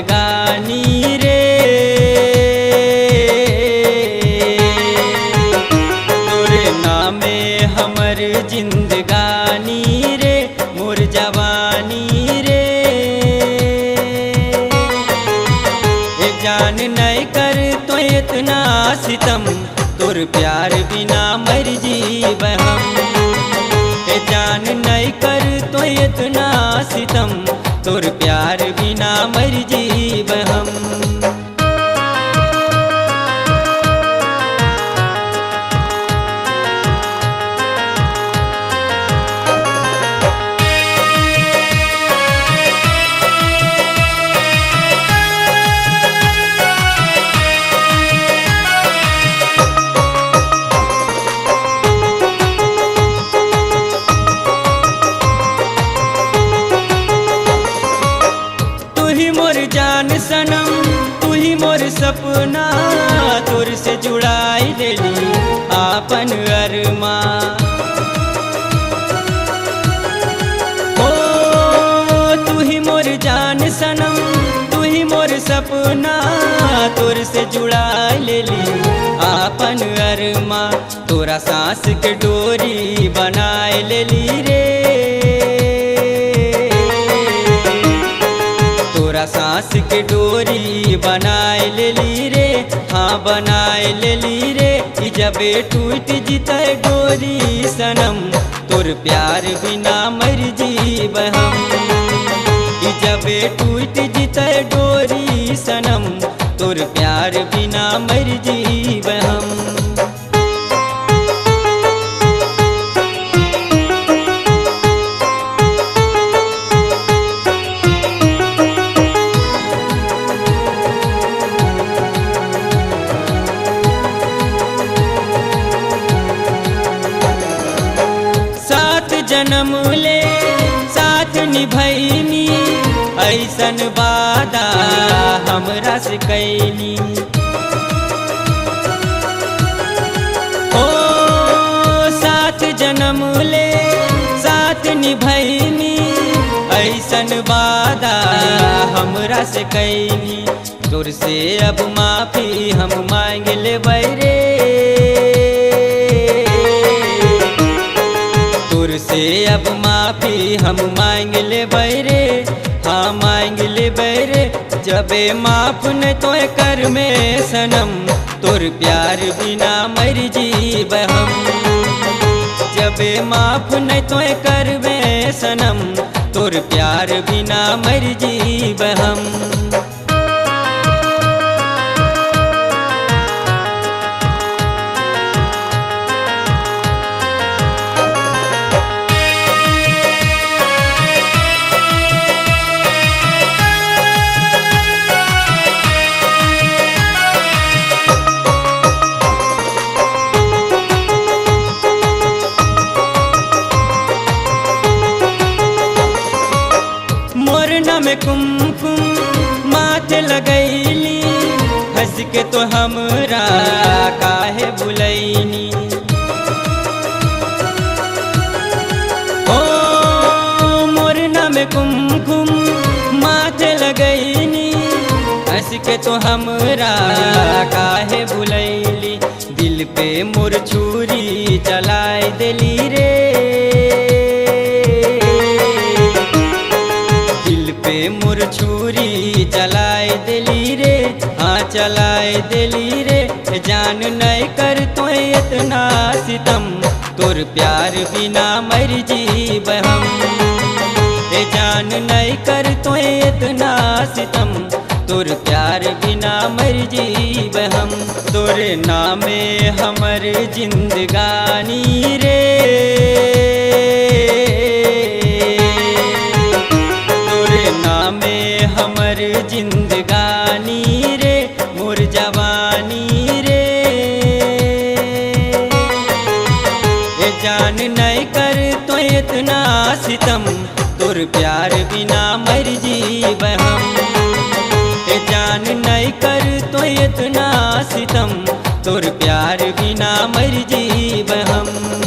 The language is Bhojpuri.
जिंदगानी रे। तोरे नामे हमर जिंदगानी रे, मोर जवानी रे। ए जान नहीं कर तो इतना सितम, तोर प्यार बिना मर जीव हम। ए जान नहीं कर तो इतना सितम, तोर प्यार बिना मर जीव हम। जान सनम तू ही मोर सपना, तोर से जुड़ाई लेली आपन अरमा। ओ तू ही मोर जान सनम, तू ही मोर सपना, तोर से जुड़ाई लेली आपन अरमा। तोरा सांस के डोरी बनाए लेली रे, सांस के डोरी बनाए लेली रे। हाँ बनाए लेली रे, जबे टूट जीते डोरी सनम, तोर प्यार बिना मर जीव हम। जबे टूट जीते डोरी सनम, तोर प्यार बिना मर जीव हम। जन्म ले साथ निभैनी, ऐसन वादा हमरा से कैनी। ओ साथ जन्म ले साथ निभैनी, ऐसन वादा हमरा से कैनी। तोर से अब माफी हम मांग लेबै रे, से अब माफी हम मांग लेबै रे। हाँ मांग लेबै रे, जबे माफ न तो कर में सनम, तोर प्यार बिना मर जीव हम। जबे माफ न तो कर में सनम, तोर प्यार बिना मर जीव हम। में कुमकुम माथे लगैली, हंस के तो हमरा काहे बुलैनी। ओ मोरना में कुमकुम माथे लगैनी, हंस के तो हमरा काहे बुलैली। दिल पे मोर छुरी चलाए देली रे, मोर छुरी चलाए देली रे। हाँ चलाए देली रे, जान नहीं कर तो इतना सितम, तोर प्यार बिना मर जीव हम। जान नहीं कर तो इतना सितम, तोर प्यार बिना मर जीव हम। तोरे नामे हमर जिंदगानी रे, में हमर जिंदगानी रे, मोर जवानी रे। ए जान नहीं कर तो इतना सितम, तोर प्यार बिना मर जीव हम। ए जान नहीं कर तो इतना सितम, तोर प्यार बिना मर जीव हम।